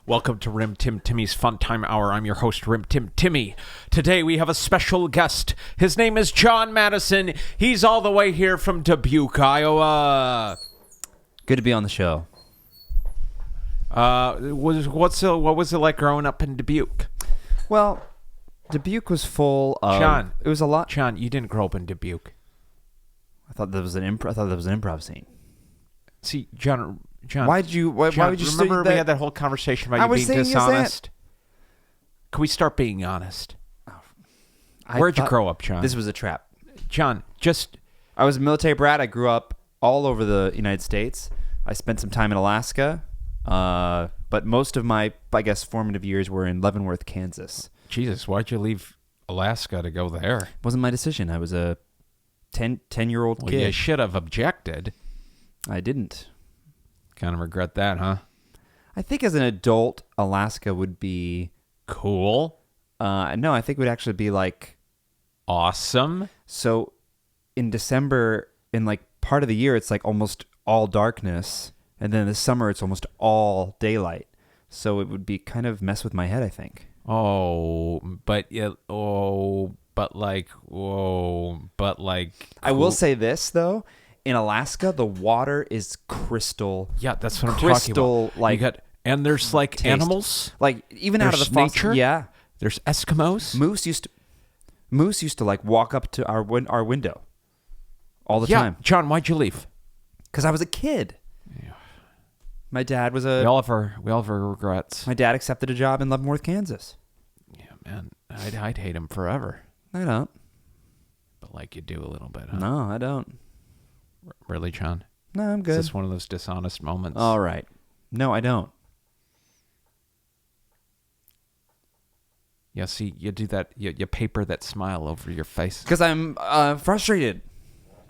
Welcome to Timmy's Fun Time Hour. I'm your host, Timmy. Today we have a special guest. His name is John Madison. He's all the way here from Dubuque, Iowa. Good to be on the show. What was it like growing up in Dubuque? Well, Dubuque was full of... John. It was a lot... John, you didn't grow up in Dubuque. I thought that was an improv scene. See, John... Why would you remember we had that whole conversation about you being dishonest? Can we start being honest? Where'd you grow up, John? This was a trap. John, I was a military brat. I grew up all over the United States. I spent some time in Alaska, but most of my, I guess, formative years were in Leavenworth, Kansas. Jesus, why'd you leave Alaska to go there? It wasn't my decision. I was a 10-year-old kid. You should have objected. I didn't. Kind of regret that, huh? I think as an adult, Alaska would be... Cool. No, I think it would actually be like... Awesome. So in December, in like part of the year, it's like almost all darkness. And then in the summer, it's almost all daylight. So it would be kind of mess with my head, I think. But I will say this, though. In Alaska, the water is crystal. Yeah, that's what I'm talking about. Like, and there's like taste. Animals. Like even out of the nature. Yeah, there's Eskimos. Moose used to like walk up to our window all the time. John, why'd you leave? Because I was a kid. Yeah. My dad was a. We all have our regrets. My dad accepted a job in Leavenworth, Kansas. Yeah, man, I'd hate him forever. I don't. But like you do a little bit, huh? No, I don't. Really, John? No, I'm good. Is this one of those dishonest moments? All right. No, I don't. Yeah, see, you do that. You paper that smile over your face. Because I'm frustrated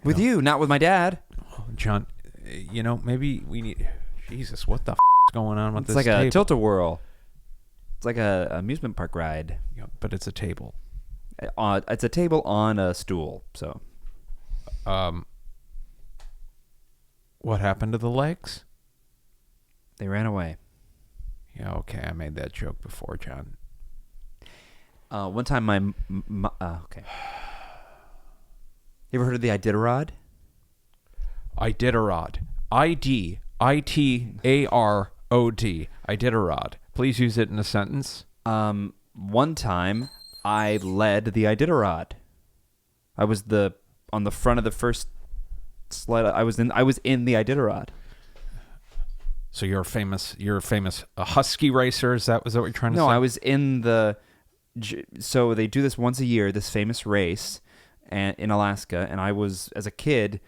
with you, not with my dad. Oh, John, maybe we need... Jesus, what the is going on with this table? It's like a table? tilt-a-whirl. It's like a amusement park ride. Yeah, but it's a table. It's a table on a stool, so... What happened to the legs? They ran away. Yeah, okay. I made that joke before, John. One time okay. You ever heard of the Iditarod? Iditarod. I-D-I-T-A-R-O-D. Iditarod. Please use it in a sentence. One time I led the Iditarod. I was on the front of the first sled. I was in the Iditarod. So you're a famous husky racer. Is that what you're trying to say? No, I was in the. So they do this once a year, this famous race, in Alaska, and I was, as a kid,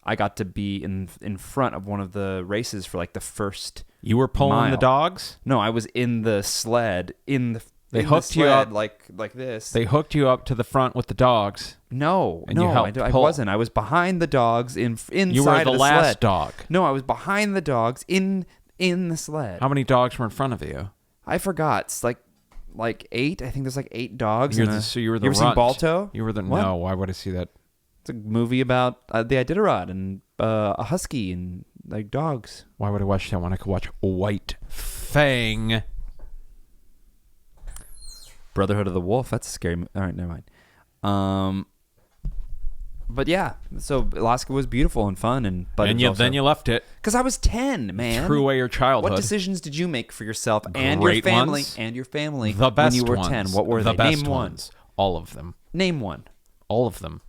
I got to be in front of one of the races for like the first. You were pulling mile. The dogs? No, I was in the sled They hooked you up like this. They hooked you up to the front with the dogs. No, and you helped I wasn't. I was behind the dogs inside You were the of last sled. dog. No, I was behind the dogs in the sled. How many dogs were in front of you? I forgot. It's like 8. I think there's like 8 dogs. So you were the You ever runt. seen Balto? You were the What? No. Why would I see that? It's a movie about the Iditarod and a husky and like dogs. Why would I watch that when I could watch White Fang? Brotherhood of the Wolf. That's a scary movie. All right, never mind. But yeah, so Alaska was beautiful and fun, then you left it. Because I was 10, man. Threw away your childhood. What decisions did you make for yourself and Great your family ones. and your family The best when you were ones. 10? What were the they? best Name one. ones. All of them. Name one. All of them.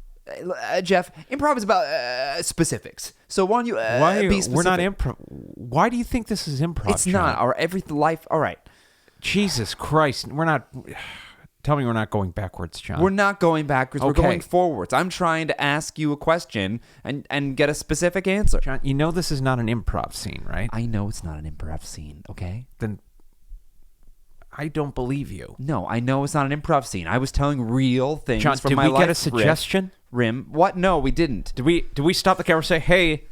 Jeff, improv is about specifics. So why don't you be specific? We're not improv. Why do you think this is improv? It's not. Our every life. All right. Jesus Christ. We're not. Tell me we're not going backwards, John. We're not going backwards. Okay. We're going forwards. I'm trying to ask you a question and get a specific answer. John, you know this is not an improv scene, right? I know it's not an improv scene, okay? Then I don't believe you. No, I know it's not an improv scene. I was telling real things John, from did my we life. get a suggestion? Rim. What? No, we didn't. Did we stop the camera and say, hey,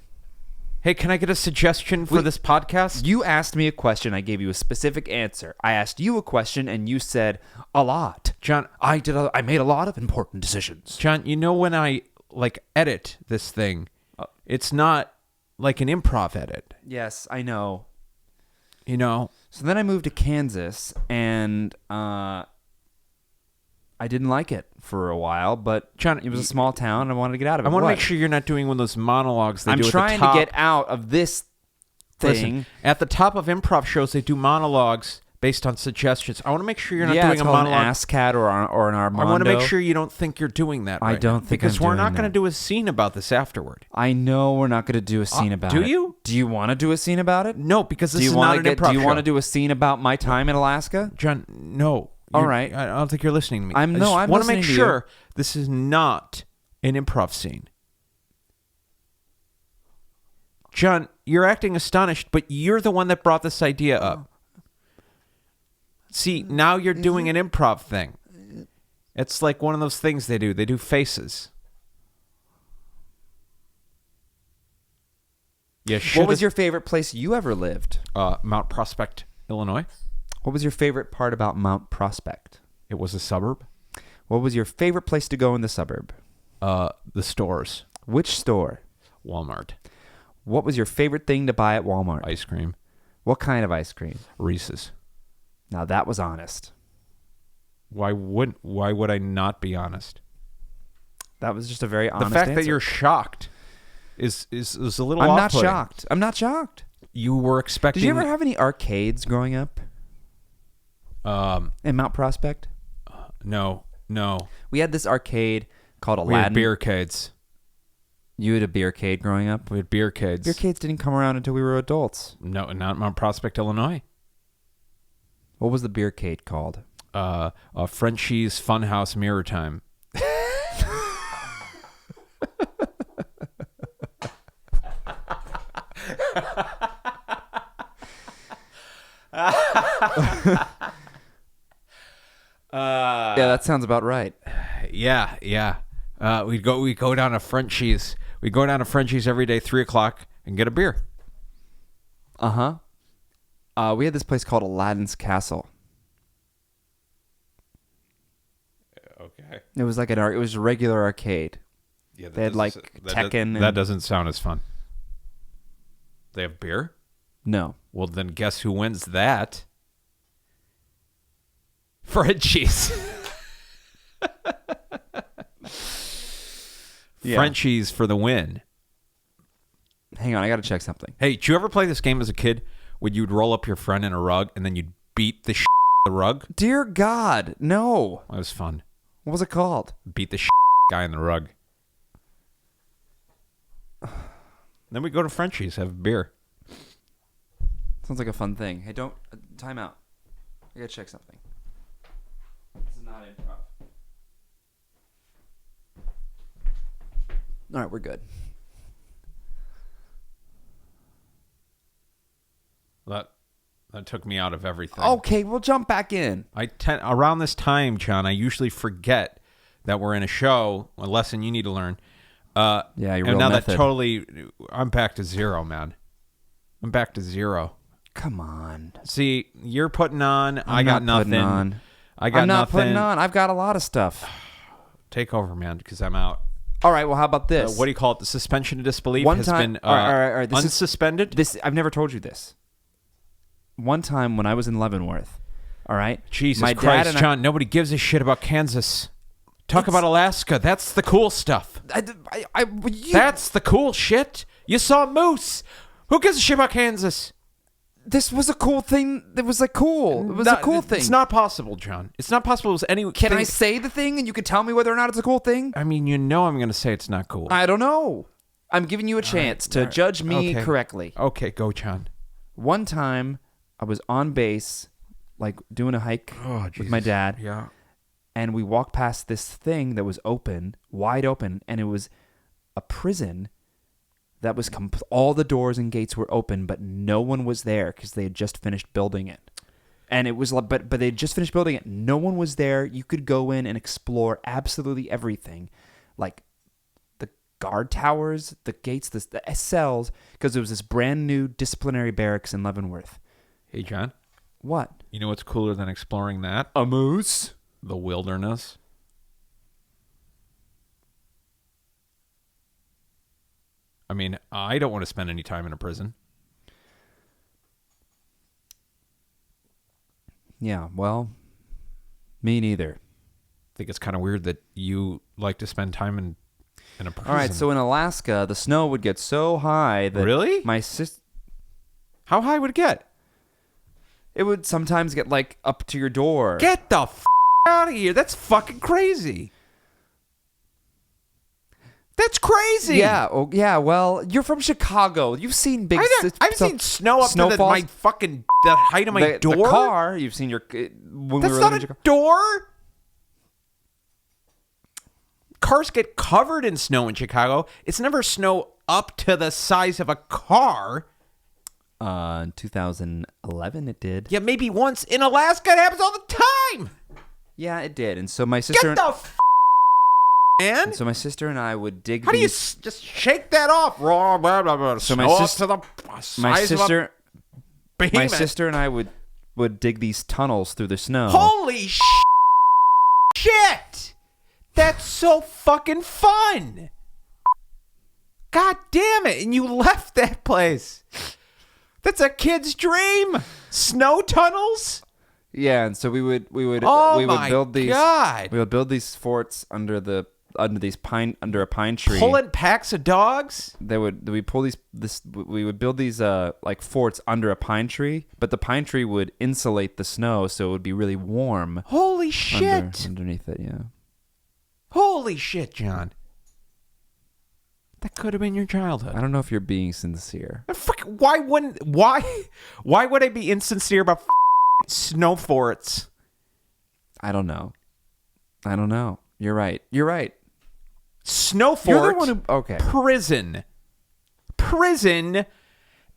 can I get a suggestion for this podcast? You asked me a question. I gave you a specific answer. I asked you a question, and you said a lot. John, I made a lot of important decisions. John, when I edit this thing, it's not like an improv edit. Yes, I know. You know. So then I moved to Kansas, and I didn't like it for a while, but John, it was a small town, and I wanted to get out of it. I want to What? make sure you're not doing one of those monologues they I'm do at the trying top. to get out of this thing. Listen, at the top of improv shows, they do monologues based on suggestions. I want to make sure you're not yeah, doing it's a called monologue. an ASCAT or an Armando. I want to make sure you don't think you're doing that. I right don't now, think because I'm we're doing not going to that. do a scene about this afterward. I know we're not going to do a scene about it. Do you? Do you want to do a scene about it? No, because this do you is wanna not an improv Do you want to show. do a scene about my time in Alaska? John, no. All You're- right. I don't think you're listening to me. I'm want to make listening to you. sure this is not an improv scene. John, you're acting astonished, but you're the one that brought this idea up. See, now you're doing an improv thing. It's like one of those things they do. They do faces. Yeah, What was your favorite place you ever lived? Mount Prospect, Illinois? What was your favorite part about Mount Prospect? It was a suburb. What was your favorite place to go in the suburb? The stores. Which store? Walmart. What was your favorite thing to buy at Walmart? Ice cream. What kind of ice cream? Reese's. Now that was honest. Why would I not be honest? That was just a very honest The fact answer. that you're shocked is a little I'm not off-putting. shocked. I'm not shocked. You were expecting... Did you ever have any arcades growing up in Mount Prospect? No. We had this arcade called We had Aladdin. beercades. You had a beercade growing up? We had beercades. Beercades didn't come around until we were adults. No, not Mount Prospect, Illinois. What was the beercade called? Frenchie's Funhouse Mirror Time. Yeah, that sounds about right. Yeah. We'd go down to Frenchie's. We'd go down to Frenchie's every day, 3:00, and get a beer. Uh-huh. We had this place called Aladdin's Castle. Okay. It was like it was a regular arcade. Yeah, They had like Tekken. That doesn't sound as fun. They have beer? No. Well, then guess who wins that? Frenchie's. Yeah. Frenchie's for the win. Hang on, I got to check something. Hey, did you ever play this game as a kid when you'd roll up your friend in a rug and then you'd beat the the rug? Dear God, no. That was fun. What was it called? Beat the guy in the rug. Then we go to Frenchie's, have a beer. Sounds like a fun thing. Hey, don't time out. I got to check something. This is not improv. All right, we're good. That took me out of everything. Okay, we'll jump back in. Around this time, John, I usually forget that we're in a show, a lesson you need to learn. Yeah, you're and real now method. that totally, I'm back to zero, man. I'm back to zero. Come on. See, you're putting on. I I'm got not putting nothing. on. I got I'm not nothing. putting on. I've got a lot of stuff. Take over, man, because I'm out. All right, well, how about this? What do you call it? The suspension of disbelief One has time- been all right, this is- unsuspended. This I've never told you this. One time when I was in Leavenworth, all right? Jesus my dad Christ, and John, nobody gives a shit about Kansas. Talk about Alaska. That's the cool stuff. That's the cool shit. You saw a moose. Who gives a shit about Kansas? This was a cool thing. It was like cool. It was a cool thing. It's not possible, John. It's not possible. It was any. Can I say the thing and you can tell me whether or not it's a cool thing? I mean, you know I'm going to say it's not cool. I don't know. I'm giving you a chance to judge me Okay. correctly. Okay, go, John. One time, I was on base, like doing a hike with my dad, Yeah. and we walked past this thing that was open, wide open, and it was a prison that was all the doors and gates were open, but no one was there because they had just finished building it. And it was like, but they had just finished building it. No one was there. You could go in and explore absolutely everything, like the guard towers, the gates, the cells, because it was this brand new disciplinary barracks in Leavenworth. Hey, John. What? You know what's cooler than exploring that? A moose? The wilderness. I mean, I don't want to spend any time in a prison. Yeah, well, me neither. I think it's kind of weird that you like to spend time in a prison. All right, so in Alaska, the snow would get so high that Really? my sister... How high would it get? It would sometimes get, like, up to your door. Get the out of here. That's fucking crazy. That's crazy. Yeah, oh, yeah, well, you're from Chicago. You've seen big... I've seen snow up to snowfalls. my fucking... the height of my door. The car, you've seen your... When That's we were not living in a Chicago. door. Cars get covered in snow in Chicago. It's never snow up to the size of a car. In 2011, it did. Yeah, maybe once. In Alaska, it happens all the time. Yeah, it did. And so my sister... Get the man. And so my sister and I would dig How do you these... just shake that off? Raw, blah, blah, blah. So Snow my up sister... to the size My sister... of a behemoth. My sister and I would dig these tunnels through the snow. Holy shit! That's so fucking fun. God damn it. And you left that place. That's a kid's dream. Snow tunnels? Yeah, and so we would Oh we would my build these God. we would build these forts under a pine tree. Pulling packs of dogs? We would build these like forts under a pine tree, but the pine tree would insulate the snow so it would be really warm. Holy shit. Underneath it, yeah. Holy shit, John. That could have been your childhood. I don't know if you're being sincere. Why would I be insincere about snow forts? I don't know. You're right. Snow fort. You're the one who... Okay. Prison.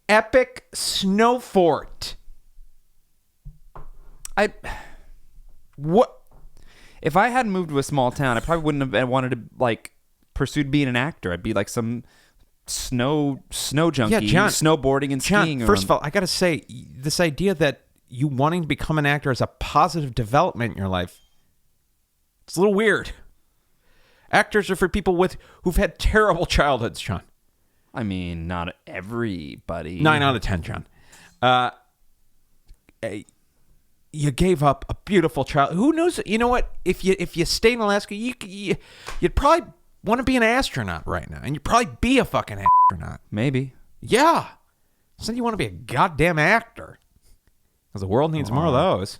Epic snow fort. What? If I hadn't moved to a small town, I probably wouldn't have wanted to, like, pursued being an actor. I'd be like some snow junkie, Yeah, John, snowboarding and skiing. John, first of all, I got to say, this idea that you wanting to become an actor is a positive development in your life, it's a little weird. Actors are for people who've had terrible childhoods, John. I mean, not everybody. 9 out of 10, John. You gave up a beautiful child. Who knows? You know what? If you stay in Alaska, you'd probably want to be an astronaut right now, and you'd probably be a fucking astronaut. Maybe. Yeah. So you want to be a goddamn actor, because the world needs more of those.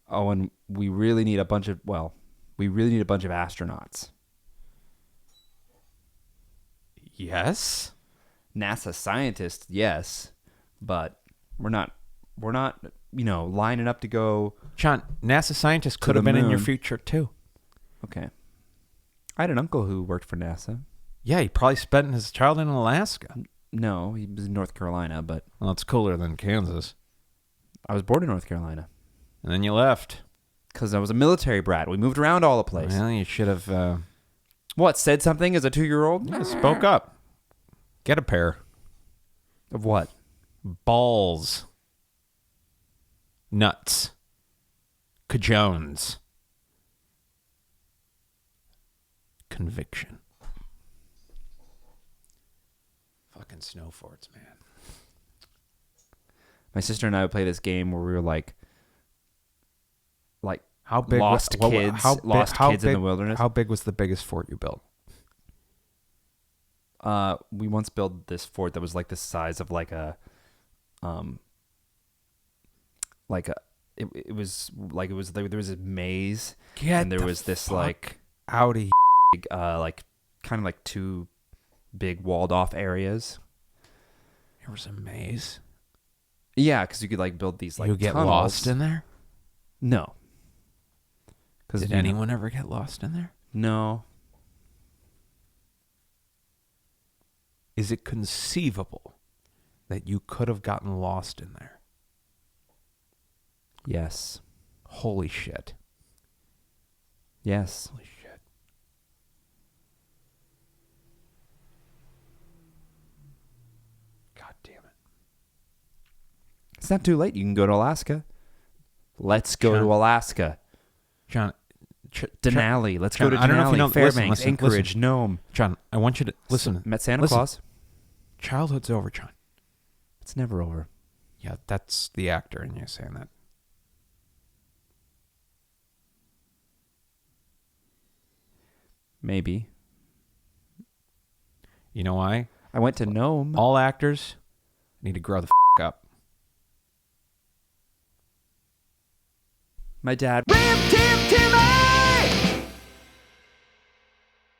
Oh, and we really need a bunch of astronauts. Yes. NASA scientists, yes, but we're not, lining up to go. John, NASA scientists could the have been in your moon. future too. Okay. I had an uncle who worked for NASA. Yeah, he probably spent his childhood in Alaska. No, he was in North Carolina, but Well, it's cooler than Kansas. I was born in North Carolina And then you left. because I was a military brat. We moved around all the place. Well, you should have What, said something as a 2-year-old? spoke up. Get a pair. Of what? Balls. Nuts. Cajones. Conviction. Fucking snow forts, man. My sister and I would play this game where we were like How big? lost kids in the wilderness. How big was the biggest fort you built? We once built this fort that was like the size of it was there was a maze and there was this like Audi. like kind of like 2 big walled off areas. There was a maze. Yeah, because you could like build these like You get tunnels. lost in there? No. Did anyone ever get lost in there? No. Is it conceivable that you could have gotten lost in there? Yes. Holy shit. Yes. Holy shit. God damn it. It's not too late. You can go to Alaska. Let's go John. to Alaska. John. Denali. Let's John, go to Denali. I don't know if you know. Fairbanks, listen, Anchorage, listen. Nome. John, I want you to listen. Met Santa Listen. Claus. Childhood's over, John. It's never over. Yeah, that's the actor in you saying that. Maybe. You know why? I went to Nome. All actors need to grow the up. My dad. Ram